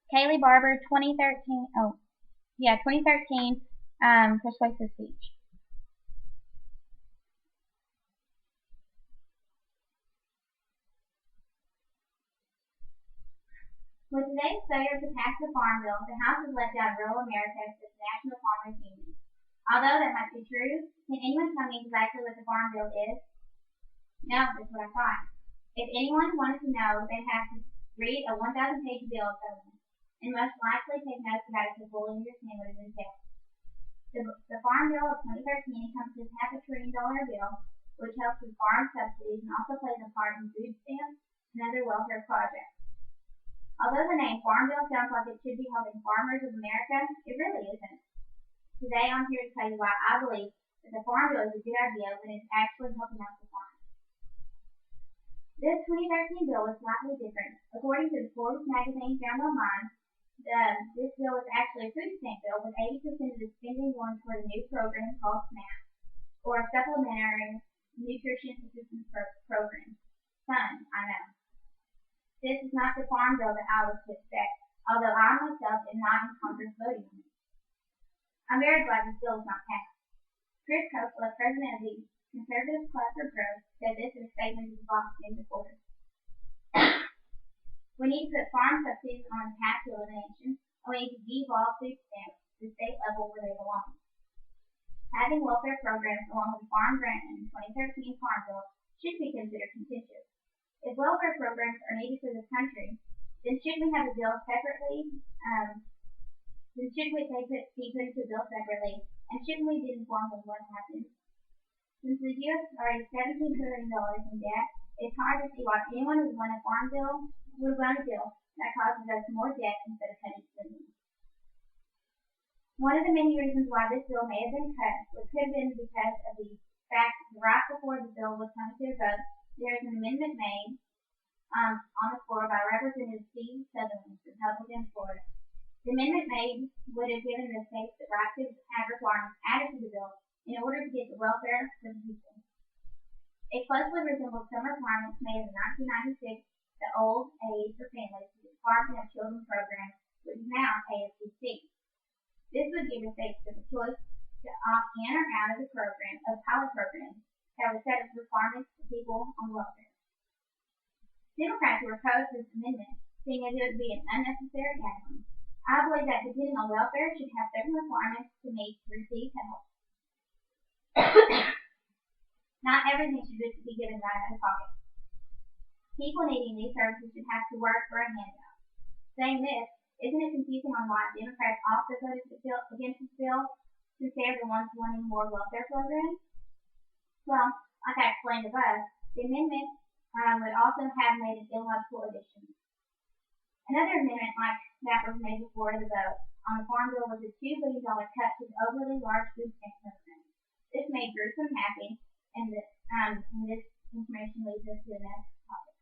Kaylee Barber, 2013. Oh, yeah, 2013. Persuasive speech. With today's failure to pass the Farm Bill, the House has let down rural America as the National Farmers Union. Although that might be true, can anyone tell me exactly what the Farm Bill is? No, that's what I thought. If anyone wanted to know, they'd have to read a 1,000-page bill settlement, and most likely take notes about it to fully understand what it entails. The Farm Bill of 2013 encompasses half a $1 trillion bill, which helps with farm subsidies and also plays a part in food stamps and other welfare projects. Although the name Farm Bill sounds like it should be helping farmers of America, it really isn't. Today I'm here to tell you why I believe that the Farm Bill is a good idea when it's actually helping out the farm. This 2013 bill is slightly different. According to the Forbes magazine found online, this bill is actually a food stamp bill with 80% of the spending going toward a new program called SNAP, or a Supplementary Nutrition Assistance Program. Fun, I know. This is not the Farm Bill that I was to expect, although I myself am not in Congress voting on it. I'm very glad this bill is not passed. Chris Koppel, president of the Conservative Club for Growth, said this in a statement to the Fox News reporter. We need to put farm subsidies on the path to elimination, and we need to devolve food stamps to the state level where they belong. Having welfare programs along with farm grant in the 2013 Farm Bill should be considered contentious. If welfare programs are needed for this country, then shouldn't we have a bill separately? Then should we be put into a bill separately? And shouldn't we be informed of what happens? Since the U.S. is already $17 trillion in debt, it's hard to see why anyone would want a bill that causes us more debt instead of cutting spending. One of the many reasons why this bill may have been cut could have been because of the fact that right before the bill was coming to a vote, there was an amendment made on the floor by Representative Steve Sutherland, Republican, Florida. The amendment made would have given the states the right to have requirements added to the bill in order to get the welfare for the people. It closely resembled some requirements made in 1996, the Old Age for Families to the Department of Children Program, which is now AFCC. This would give the states the choice to opt in or out of the program, of pilot programs that would set up requirements for people on welfare. Democrats were opposed to this amendment, seeing as it would be an unnecessary add-on. I believe that depending on welfare should have certain requirements to meet to receive help. Not everything should just be given right out of pocket. People needing these services should have to work for a handout. Saying this, isn't it confusing on why Democrats also voted against this bill, since they are the ones wanting more welfare programs? Well, like I explained above, the amendment would also have made an illogical addition. Another amendment like that was made before the vote on the Farm Bill was a $2 billion cut to the overly large food stamp program. This made Gruesome happy, and this information leads us to the next topic.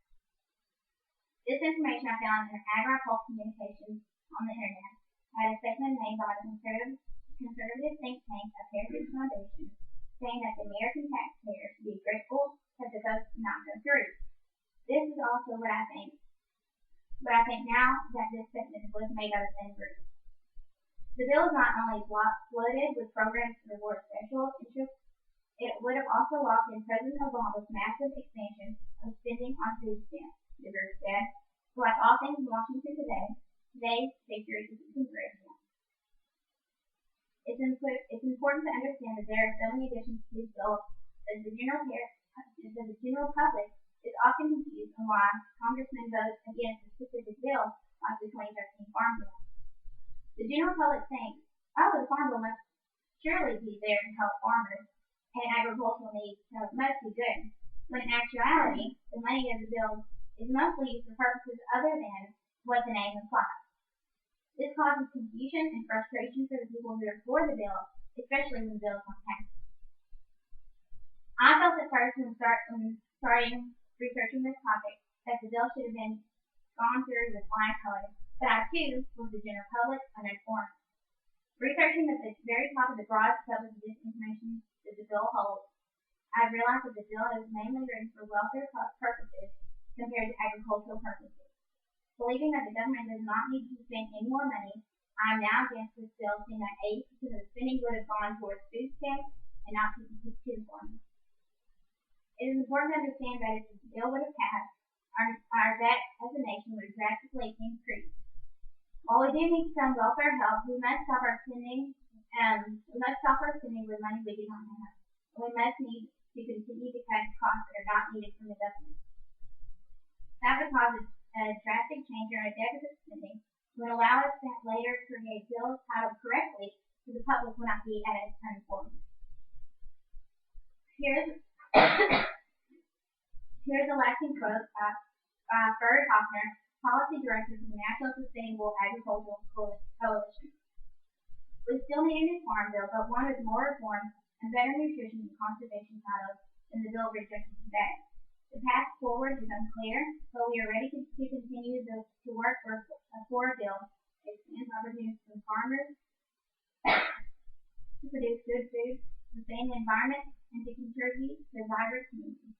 This information I found in AgriPulse Communications on the internet had a statement made by the conservative think tank of Heritage Foundation saying that the American taxpayer should be grateful that the vote did not go through. This is also what I think. But I think now that this statement was made by the same group. The bill is not only flooded with programs to reward special interests, it would have also locked in President Obama's massive expansion of spending on food stamps, the group said. So like all things in Washington today, today's victory isn't congressional. It's important to understand that there are so many additions to this bill that the general public is often confused on why congressmen vote against a specific bill like the 2013 Farm Bill. The general public thinks, oh, the Farm Bill must surely be there to help farmers and agricultural needs, so it must be good. When in actuality, the money of the bill is mostly used for purposes other than what the name implies. This causes confusion and frustration for the people who are for the bill, especially when the bill is not passed. I felt at first when starting researching this topic that the bill should have been gone through with flying colors, but I too was the general public uninformed. Researching at the very top of the broad scope of the disinformation that the bill holds, I realized that the bill is mainly written for welfare purposes compared to agricultural purposes. Believing that the government does not need to spend any more money, I am now against this bill, saying that 80% of the spending would have gone towards food stamps and not to the farmers. It is important to understand that if this bill would have passed, our debt as a nation would have drastically increased. While we do need some welfare help, we must stop our spending. With money we do not have. We must need to continue to cut costs that are not needed from the government. That would cause a drastic change in our deficit spending. It would allow us to later create bills titled correctly, so the public will not be as uninformed. Here's Here's a lasting quote by Ferd Hoffner, Policy Director for the National Sustainable Agricultural Coalition. We still need a new farm bill, but one with more reform and better nutrition and conservation titles than the bill rejected today. The path forward is unclear, but we are ready to continue to work for a bill that expands opportunities for farmers to produce good food, sustain the environment, and to contribute to a vibrant community.